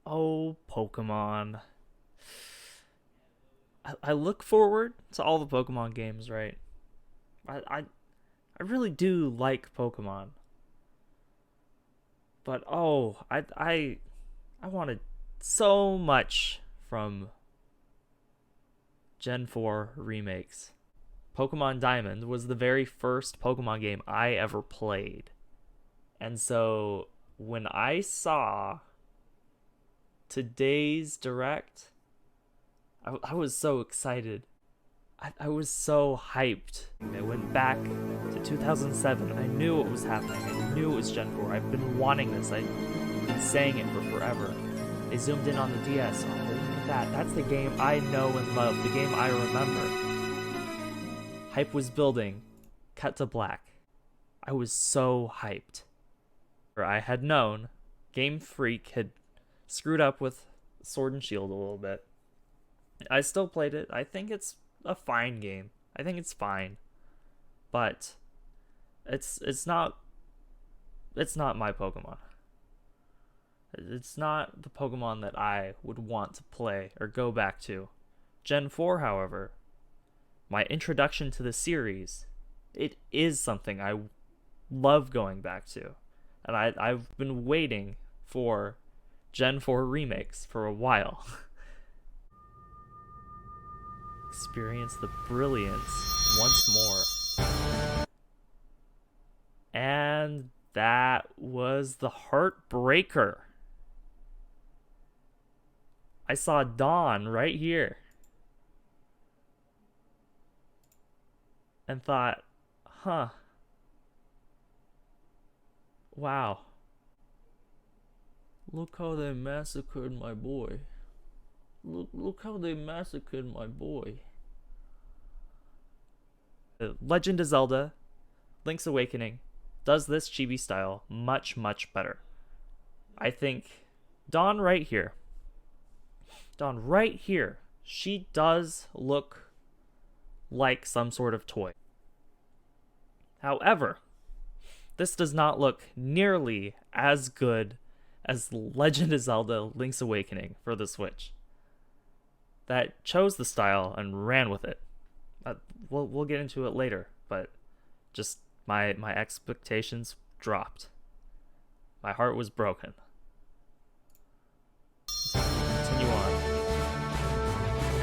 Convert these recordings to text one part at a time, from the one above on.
Oh, Pokemon. I look forward to all the Pokemon games, right? I, I I really do like Pokemon, but I wanted so much from Gen 4 remakes. Pokemon Diamond was the very first Pokemon game I ever played. And so when I saw today's direct, I was so excited. I was so hyped. I went back to 2007. I knew what was happening. I knew it was Gen 4. I've been wanting this. I've been saying it for forever. They zoomed in on the DS. Oh, look at that. That's the game I know and love. The game I remember. Hype was building. Cut to black. I was so hyped. I had known Game Freak had screwed up with Sword and Shield a little bit. I still played it. I think it's a fine game. I think it's fine. But it's not my Pokemon. It's not the Pokemon that I would want to play or go back to. Gen 4, however, my introduction to the series, it is something I love going back to. And I've been waiting for Gen 4 remakes for a while. Experience the brilliance once more. And that was the Heartbreaker. I saw Dawn right here and thought, huh, wow. Look how they massacred my boy. Look how they massacred my boy. Legend of Zelda, Link's Awakening, does this chibi style much, much better. I think Dawn right here, she does look like some sort of toy. However, this does not look nearly as good as Legend of Zelda Link's Awakening for the Switch. That chose the style and ran with it. We'll get into it later, but just my expectations dropped. My heart was broken. Continue on.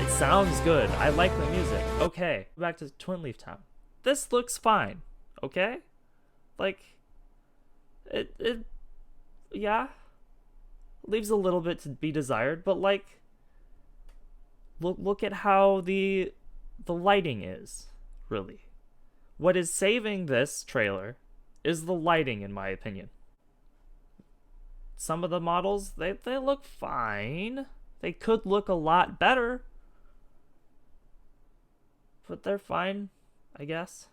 It sounds good. I like the music. Okay, back to Twin Leaf Town. This looks fine. Okay, like it yeah, leaves a little bit to be desired, but like look at how the lighting is, really. What is saving this trailer is the lighting, in my opinion. Some of the models, they look fine. They could look a lot better, but they're fine, I guess.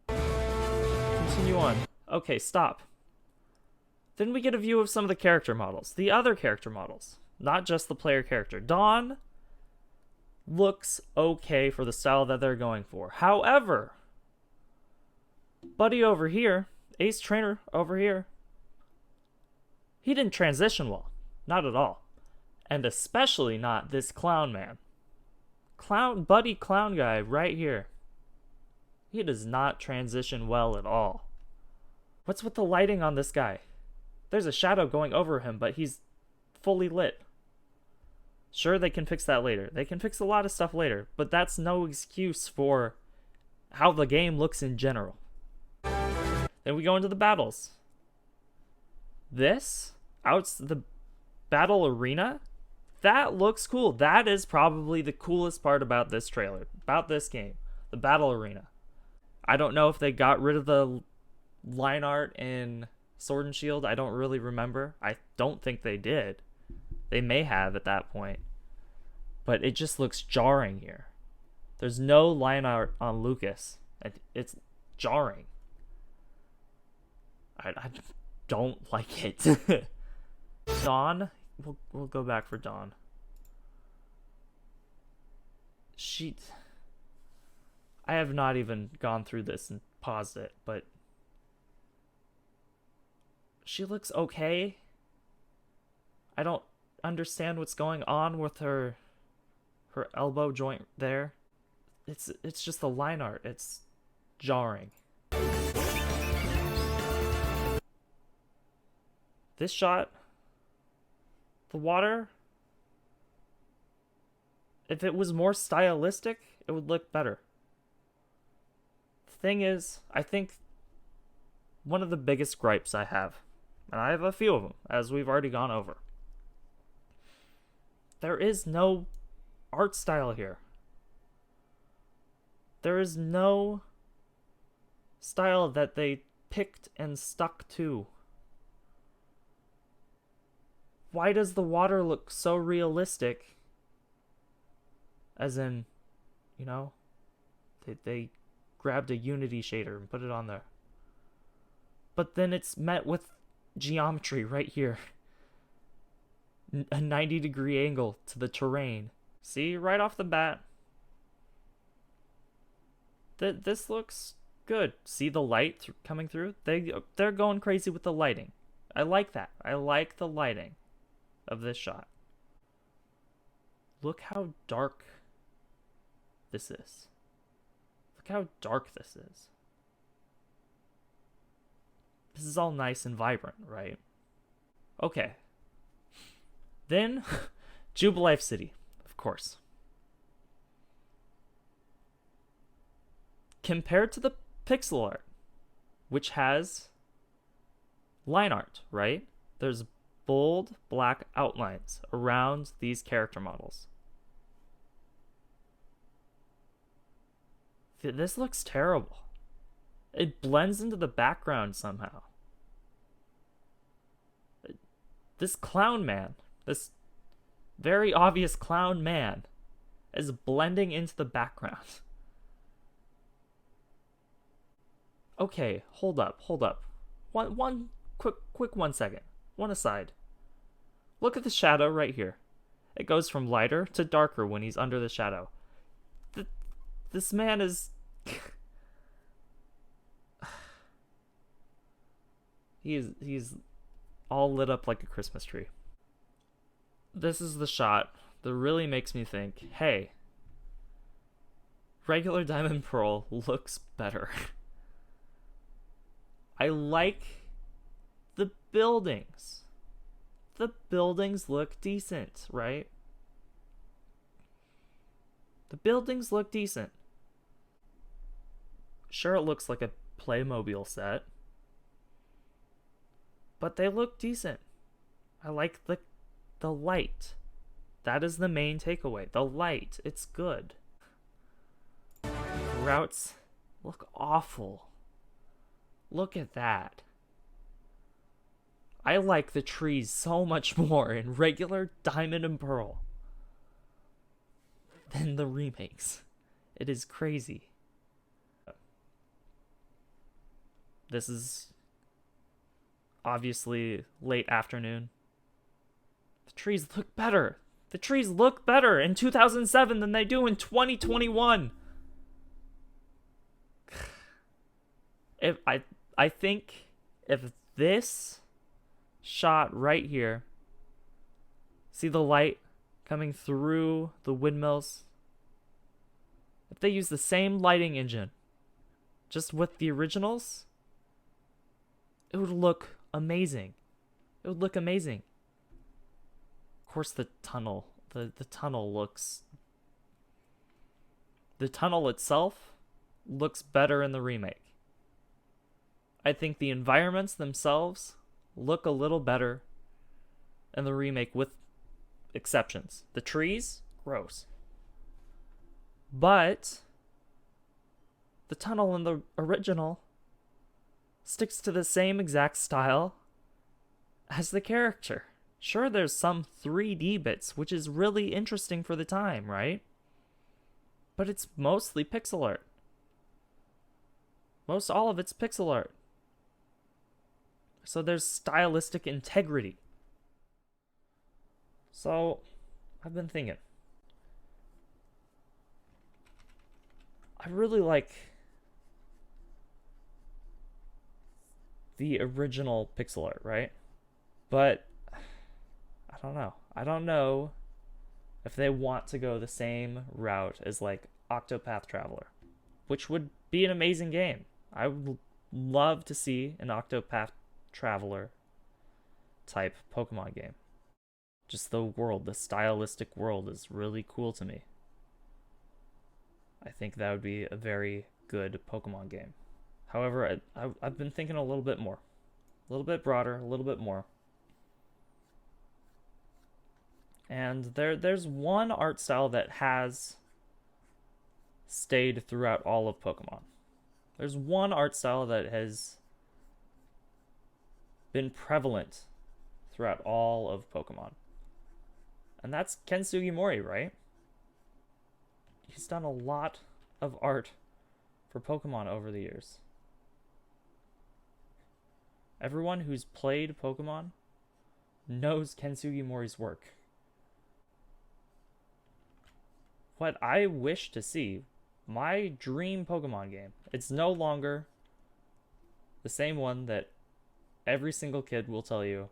Continue on. Okay, stop. Then we get a view of some of the character models. The other character models. Not just the player character. Dawn looks okay for the style that they're going for. However, Buddy over here, Ace Trainer over here, he didn't transition well. Not at all. And especially not this clown man. Buddy clown guy right here. He does not transition well at all. What's with the lighting on this guy? There's a shadow going over him, but he's fully lit. Sure, they can fix that later. They can fix a lot of stuff later, but that's no excuse for how the game looks in general. Then we go into the battles. The battle arena, that looks cool. That is probably the coolest part about this trailer, about this game, the battle arena. I don't know if they got rid of the line art in Sword and Shield. I don't really remember. I don't think they did. They may have at that point. But it just looks jarring here. There's no line art on Lucas. It's jarring. I don't like it. Dawn. We'll go back for Dawn. I have not even gone through this and paused it, but she looks okay. I don't understand what's going on with her elbow joint there. It's just the line art. It's jarring. This shot, the water, if it was more stylistic, it would look better. The thing is, I think one of the biggest gripes I have, and I have a few of them, as we've already gone over, there is no art style here. There is no style that they picked and stuck to. Why does the water look so realistic? As in, you know, they grabbed a Unity shader and put it on there. But then it's met with geometry right here. A 90-degree angle to the terrain. See, right off the bat, this looks good. See the light coming through? They're going crazy with the lighting. I like that. I like the lighting of this shot. Look how dark this is. Look how dark this is. This is all nice and vibrant, right? Okay. Then, Jubilife City, of course. Compared to the pixel art, which has line art, right? There's bold black outlines around these character models. This looks terrible. It blends into the background somehow. This clown man, this very obvious clown man, is blending into the background. Okay, hold up. One quick 1 second. One aside. Look at the shadow right here. It goes from lighter to darker when he's under the shadow. This man is... He's all lit up like a Christmas tree. This is the shot that really makes me think, hey, regular Diamond Pearl looks better. I like the buildings. The buildings look decent, right? The buildings look decent. Sure, it looks like a Playmobil set, but they look decent. I like the light. That is the main takeaway. The light, it's good. The routes look awful. Look at that. I like the trees so much more in regular Diamond and Pearl than the remakes. It is crazy. This is obviously late afternoon. The trees look better. The trees look better in 2007 than they do in 2021. I think if this shot right here, see the light coming through the windmills, if they use the same lighting engine just with the originals, it would look amazing. It would look amazing. Of course, the tunnel looks... The tunnel itself looks better in the remake. I think the environments themselves look a little better in the remake, with exceptions. The trees, gross. But the tunnel in the original sticks to the same exact style as the character. Sure, there's some 3D bits, which is really interesting for the time, right? But it's mostly pixel art. Most all of it's pixel art. So there's stylistic integrity. So, I've been thinking. I really like the original pixel art, right? But I don't know. I don't know if they want to go the same route as like Octopath Traveler, which would be an amazing game. I would love to see an Octopath Traveler type Pokemon game. Just the world, the stylistic world is really cool to me. I think that would be a very good Pokemon game. However, I've been thinking a little bit more. A little bit broader, a little bit more. And there's one art style that has stayed throughout all of Pokemon. There's one art style that has been prevalent throughout all of Pokemon. And that's Ken Sugimori, right? He's done a lot of art for Pokemon over the years. Everyone who's played Pokemon knows Ken Sugimori's work. What I wish to see, my dream Pokemon game, it's no longer the same one that every single kid will tell you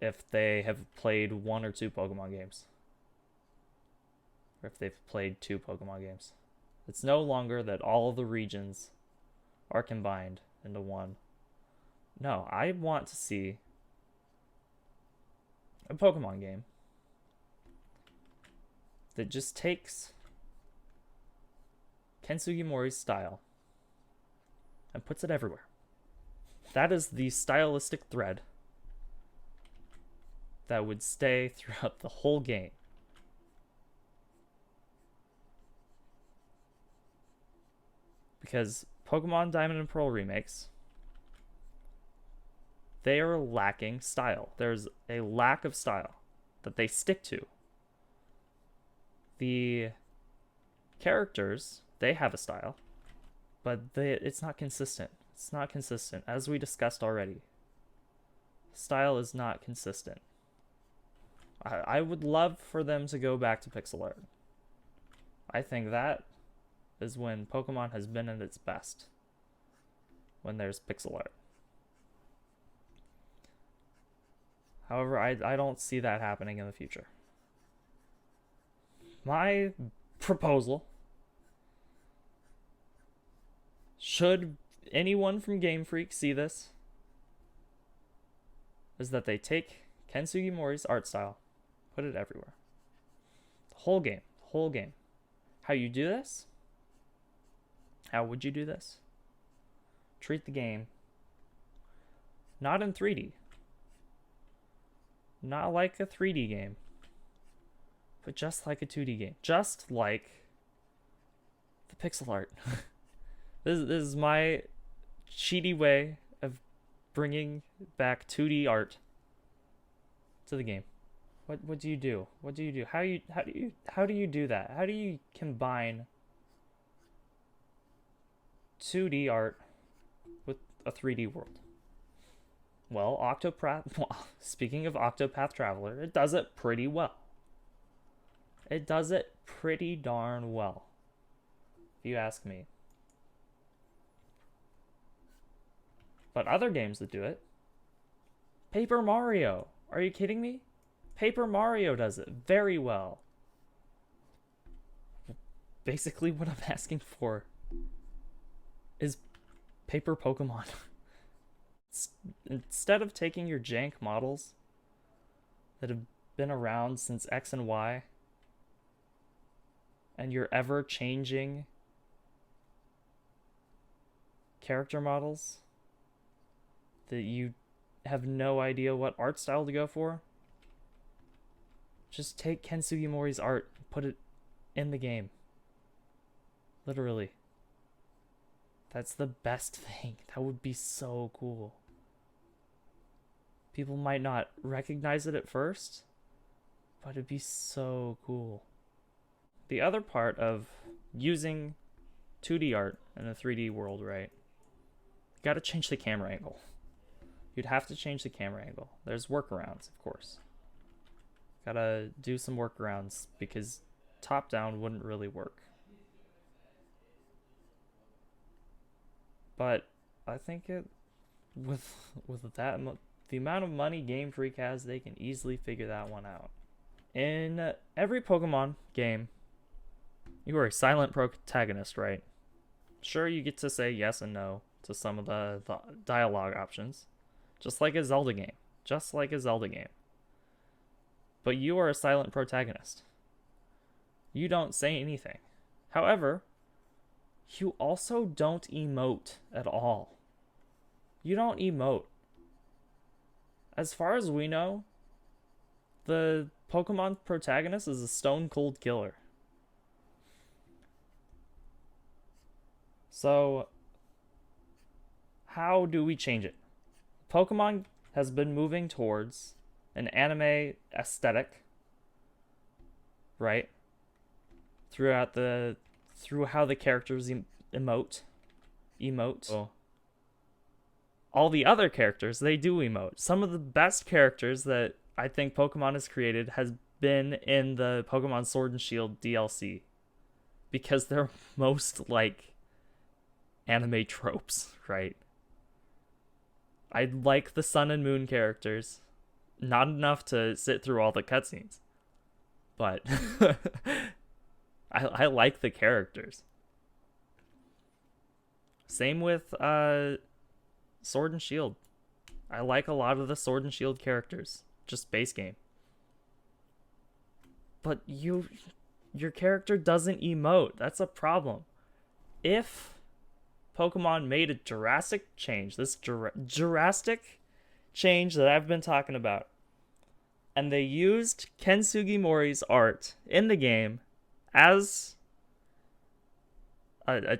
if they have played 1 or 2 Pokemon games. Or if they've played 2 Pokemon games. It's no longer that all of the regions are combined into one. No, I want to see a Pokemon game that just takes Ken Sugimori's style and puts it everywhere. That is the stylistic thread that would stay throughout the whole game. Because Pokemon Diamond and Pearl remakes, they are lacking style. There's a lack of style that they stick to. The characters, they have a style, but it's not consistent. It's not consistent, as we discussed already. Style is not consistent. I would love for them to go back to pixel art. I think that is when Pokemon has been at its best. When there's pixel art. However, I don't see that happening in the future. My proposal, should anyone from Game Freak see this, is that they take Ken Sugimori's art style, put it everywhere. The whole game. The whole game. How you do this? How would you do this? Treat the game not in 3D. Not like a 3D game. But just like a 2D game. Just like the pixel art. This is my cheaty way of bringing back 2D art to the game. What do you do? What do you do? How do you do that? How do you combine 2D art with a 3D world? Well, speaking of Octopath Traveler, it does it pretty well. It does it pretty darn well, if you ask me. But other games that do it, Paper Mario. Are you kidding me? Paper Mario does it very well. Basically, what I'm asking for is paper Pokemon. Instead of taking your jank models that have been around since X and Y, and your ever-changing character models that you have no idea what art style to go for, just take Ken Sugimori's art and put it in the game. Literally. That's the best thing. That would be so cool. People might not recognize it at first, but it'd be so cool. The other part of using 2D art in a 3D world, right? You gotta change the camera angle. You'd have to change the camera angle. There's workarounds, of course. Gotta do some workarounds because top-down wouldn't really work. But I think it with that the amount of money Game Freak has, they can easily figure that one out. In every Pokemon game, you are a silent protagonist, right? Sure, you get to say yes and no to some of the dialogue options, just like a Zelda game. Just like a Zelda game. But you are a silent protagonist. You don't say anything. However, you also don't emote at all. You don't emote. As far as we know, the Pokemon protagonist is a stone cold killer. So, how do we change it? Pokemon has been moving towards an anime aesthetic, right? Through how the characters emote. Oh. All the other characters, they do emote. Some of the best characters that I think Pokemon has created has been in the Pokemon Sword and Shield DLC, because they're most like anime tropes, right? I like the Sun and Moon characters, not enough to sit through all the cutscenes, but I like the characters. Same with Sword and Shield. I like a lot of the Sword and Shield characters, just base game. But your character doesn't emote. That's a problem. If Pokemon made a drastic change, this drastic change that I've been talking about, and they used Ken Sugimori's art in the game as a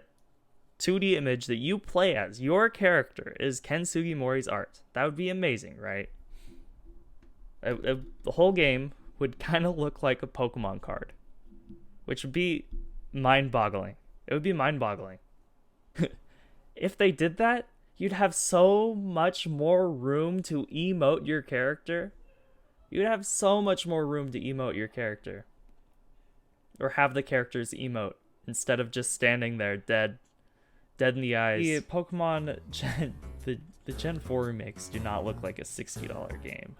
2D image that you play as, your character is Ken Sugimori's art, that would be amazing, right? The whole game would kind of look like a Pokemon card, which would be mind-boggling. It would be mind-boggling. If they did that, you'd have so much more room to emote your character. You'd have so much more room to emote your character. Or have the characters emote instead of just standing there dead in the eyes. The Pokemon the Gen 4 remakes do not look like a $60 game.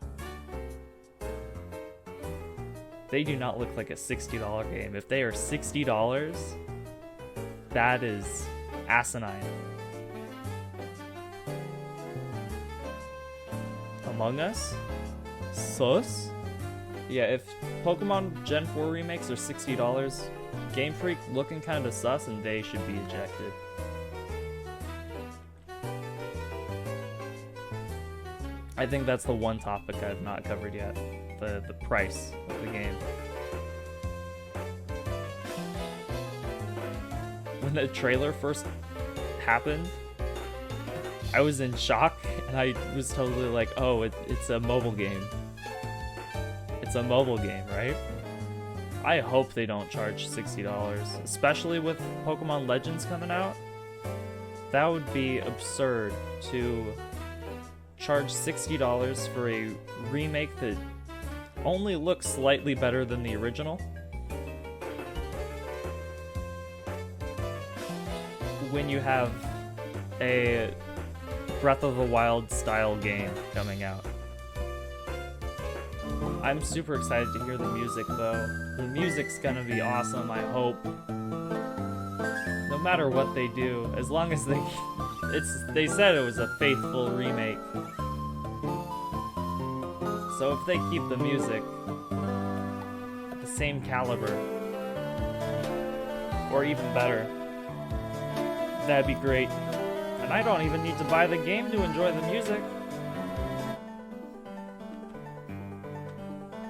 They do not look like a $60 game. If they are $60, that is asinine. Among Us? Sus? Yeah, if Pokemon Gen 4 remakes are $60, Game Freak looking kind of sus and they should be ejected. I think that's the one topic I've not covered yet. The price of the game. When the trailer first happened, I was in shock, and I was totally like, oh, it's a mobile game. It's a mobile game, right? I hope they don't charge $60, especially with Pokemon Legends coming out. That would be absurd to charge $60 for a remake that only looks slightly better than the original. When you have a Breath of the Wild style game coming out. I'm super excited to hear the music though. The music's gonna be awesome, I hope. No matter what they do, as long as they said it was a faithful remake. So if they keep the music at the same caliber, or even better, that'd be great. And I don't even need to buy the game to enjoy the music.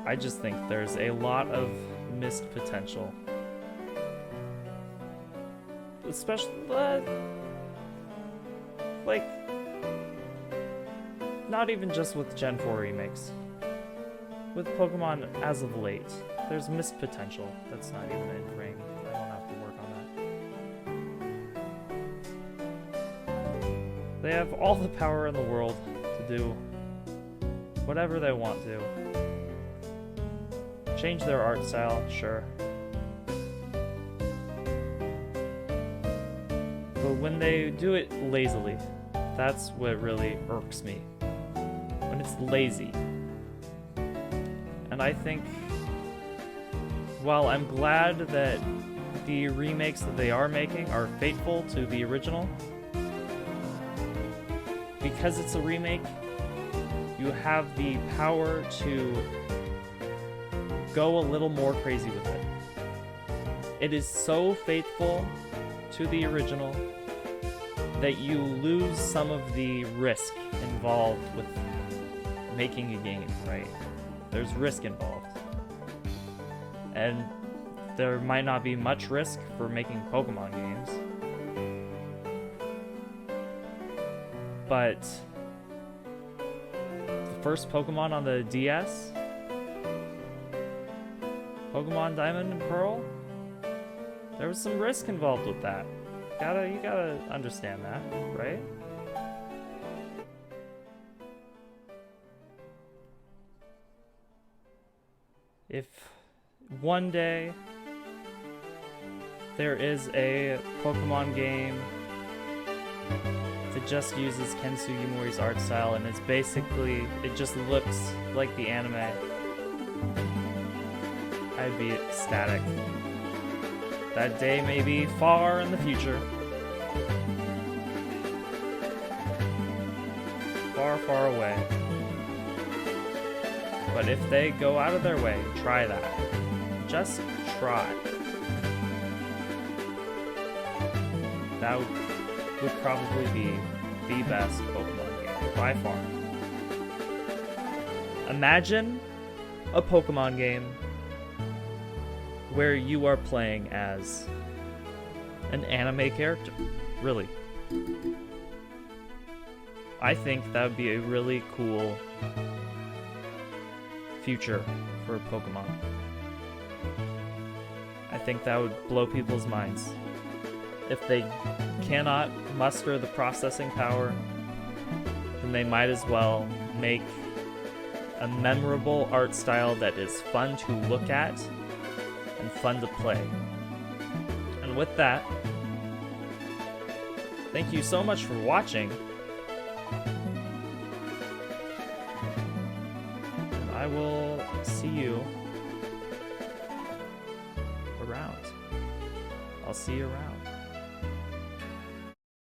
I just think there's a lot of missed potential. Especially, like, not even just with Gen 4 remakes. With Pokemon as of late, there's missed potential that's not even in ring. I don't have to work on that. They have all the power in the world to do whatever they want to. Change their art style, sure. But when they do it lazily, That's what really irks me. When it's lazy. And I think, while I'm glad that the remakes that they are making are faithful to the original, because it's a remake, you have the power to go a little more crazy with it. It is so faithful to the original that you lose some of the risk involved with making a game, right? There's risk involved. And there might not be much risk for making Pokemon games. But the first Pokemon on the DS, Pokemon Diamond and Pearl, there was some risk involved with that. You gotta understand that, right? If one day there is a Pokemon game that just uses Ken Sugimori's art style and it's basically, it just looks like the anime, I'd be ecstatic. That day may be far in the future. Far, far away. But if they go out of their way, try that. Just try. That would probably be the best Pokemon game, by far. Imagine a Pokemon game where you are playing as an anime character. Really. I think that would be a really cool future for Pokemon. I think that would blow people's minds. If they cannot muster the processing power, then they might as well make a memorable art style that is fun to look at and fun to play. And with that, thank you so much for watching. And I will see you around. I'll see you around.